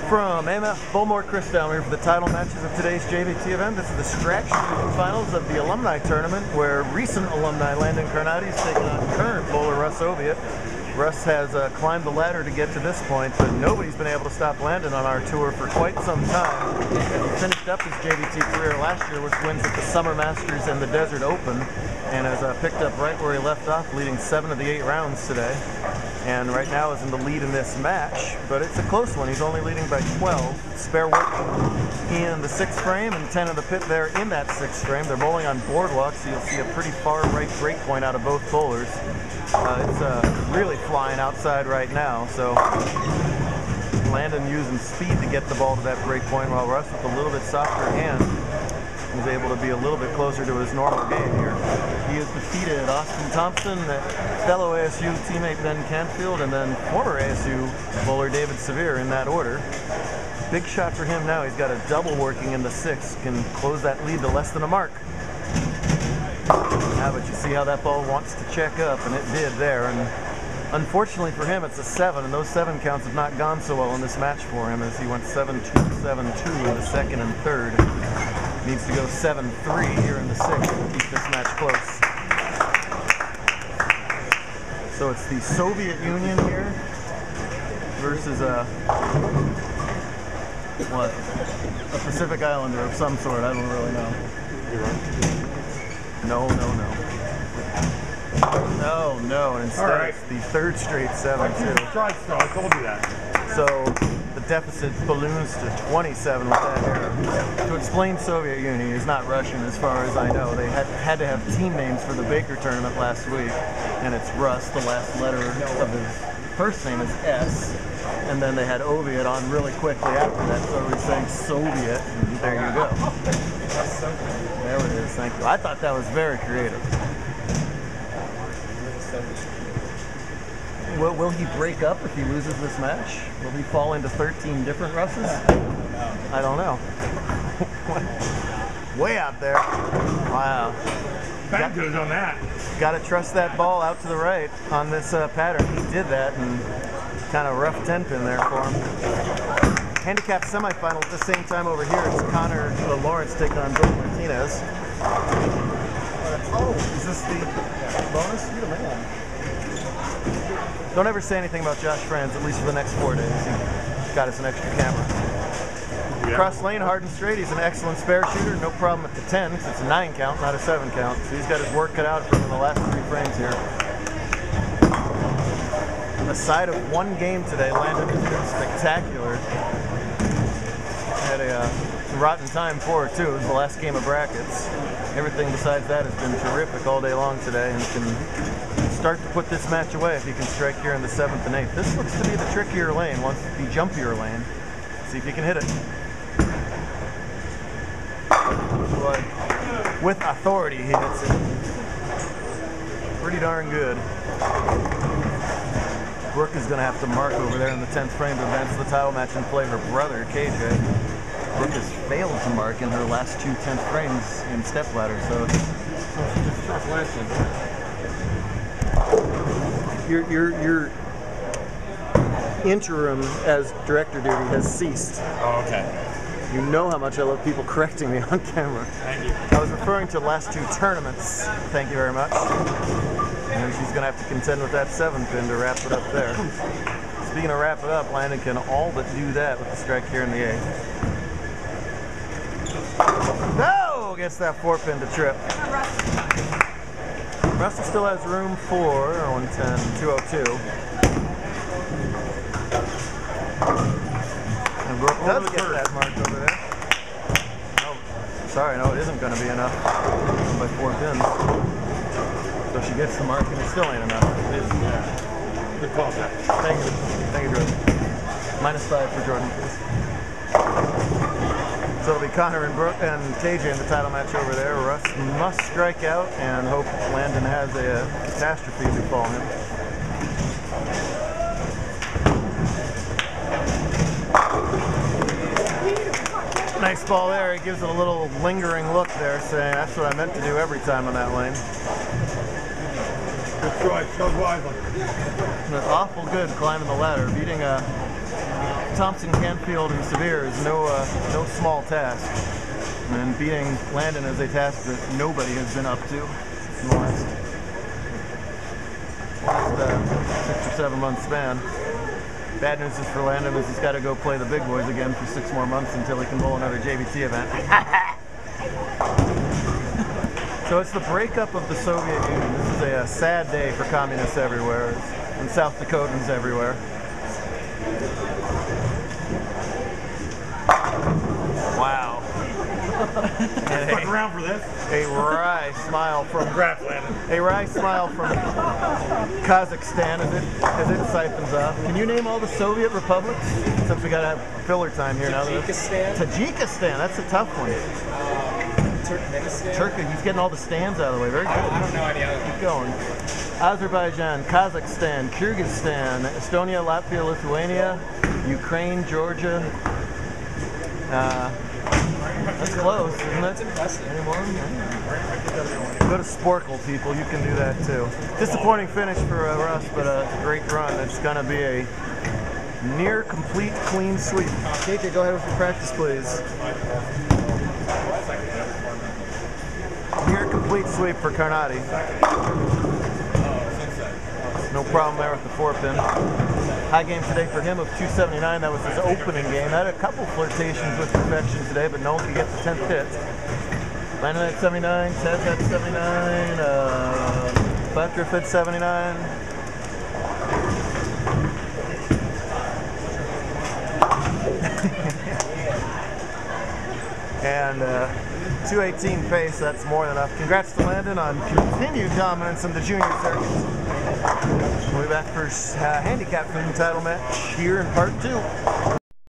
From AMF Bullmore Christown, we're here for the title matches of today's JBT event. This is the scratch shooting finals of the alumni tournament, where recent alumni Lanndyn Carnate is taking on current bowler Russ Oviatt. Russ has climbed the ladder to get to this point, but nobody's been able to stop Lanndyn on our tour for quite some time. And he finished up his JBT career last year with wins at the Summer Masters and the Desert Open, and has picked up right where he left off, leading 7 of the 8 rounds today. And right now is in the lead in this match, but it's a close one. He's only leading by 12. Spare work in the 6th frame and 10 of the pit there in that 6th frame. They're bowling on boardwalk, so you'll see a pretty far right break point out of both bowlers. It's really flying outside right now, so Lanndyn using speed to get the ball to that break point, while Russ with a little bit softer hand is able to be a little bit closer to his normal game here. He has defeated Austin Thompson, fellow ASU teammate Ben Canfield, and then former ASU bowler David Severe in that order. Big shot for him now. He's got a double working in the 6th, can close that lead to less than a mark. Now, but you see how that ball wants to check up, and it did there. And unfortunately for him, it's a 7, and those 7 counts have not gone so well in this match for him, as he went 7-2, 7-2 in the 2nd and 3rd. Needs to go 7-3 here in the 6th to keep this match close. So it's the Soviet Union here versus a Pacific Islander of some sort. I don't really know. No. And instead it's the 3rd straight 7-2. I told you that. So the deficit balloons to 27 with that error. To explain Soviet Union, he's not Russian as far as I know. They had to have team names for the Baker tournament last week, and it's Russ. The last letter of his first name is S, and then they had Oviatt on really quickly after that, so he's saying Soviet, and there you go. There it is, thank you. I thought that was very creative. Will he break up if he loses this match? Will he fall into 13 different Russes? I don't know. Way out there. Wow. Back goes on that. Got to trust that ball out to the right on this pattern. He did that, and kind of rough 10-pin there for him. Handicap semifinal at the same time over here. It's Connor Lawrence taking on Bill Martinez. Oh, is this the bonus? You're the man. Don't ever say anything about Josh Franz, at least for the next 4 days. He got us an extra camera. Yeah. Cross lane, hard and straight. He's an excellent spare shooter. No problem at the 10, because it's a 9 count, not a 7 count. So he's got his work cut out for him in the last 3 frames here. On the side of 1 game today, Lanndyn has been spectacular. Had a rotten time for it, too. It was the last game of brackets. Everything besides that has been terrific all day long today, and can start to put this match away if he can strike here in the 7th and 8th. This looks to be the trickier lane, the jumpier lane. See if you can hit it. But with authority, he hits it. Pretty darn good. Brooke is going to have to mark over there in the 10th frame to advance the title match and play her brother, KJ. Brooke has failed to mark in her last 2 10th frames in stepladder, so it's a tough lesson. Your interim as director duty has ceased. Oh, okay. You know how much I love people correcting me on camera. Thank you. I was referring to the last 2 tournaments. Thank you very much. And she's going to have to contend with that 7-pin to wrap it up there. Speaking of wrap it up, Lanndyn can all but do that with the strike here in the 8th. No! Gets that 4-pin to trip. Russell still has room for 110, 202. And Brooke does get that marked over there. Oh, sorry, no, it isn't going to be enough by 4 pins. So she gets the mark, and it still ain't enough. It is. Good call, Jack. Thank you, Jordan. -5 for Jordan, please. So it'll be Connor and Brooke and KJ in the title match over there. Russ must strike out and hope Lanndyn has a catastrophe befall him. Nice ball there. He gives it a little lingering look there, saying that's what I meant to do every time on that lane. Good try, chose wisely. That's awful good climbing the ladder, beating a Thompson, Canfield, and Severe is no small task. And beating Lanndyn is a task that nobody has been up to in the last 6 or 7 month span. Bad news is for Lanndyn is he's got to go play the big boys again for 6 more months until he can bowl another JBT event. So it's the breakup of the Soviet Union. This is a sad day for communists everywhere and South Dakotans everywhere. Wow. Stuck around for this. A wry smile from Congrats, Lanndyn. a wry smile from Kazakhstan as it siphons off. Can you name all the Soviet republics? Since we gotta have filler time here now. Tajikistan. That's a tough one. Turkmenistan. Turkey. He's getting all the stands out of the way. Very good. I don't know any other. Keep going. Azerbaijan, Kazakhstan, Kyrgyzstan, Estonia, Latvia, Lithuania, Ukraine, Georgia. That's close, isn't it? That's impressive. Any more? Go to Sporkle, people. You can do that too. Disappointing finish for Russ, but a great run. It's going to be a near complete clean sweep. KK, go ahead with your practice, please. Near complete sweep for Carnate. No problem there with the 4-pin. High game today for him of 279. That was his opening game. Had a couple flirtations with perfection today, but no one could get the 10th hit. Lanndyn at 79, Ted at 79, Buttriff at 79. And 218 pace, that's more than enough. Congrats to Lanndyn on continued dominance in the junior circuit. We'll be back for handicap title match here in part 2.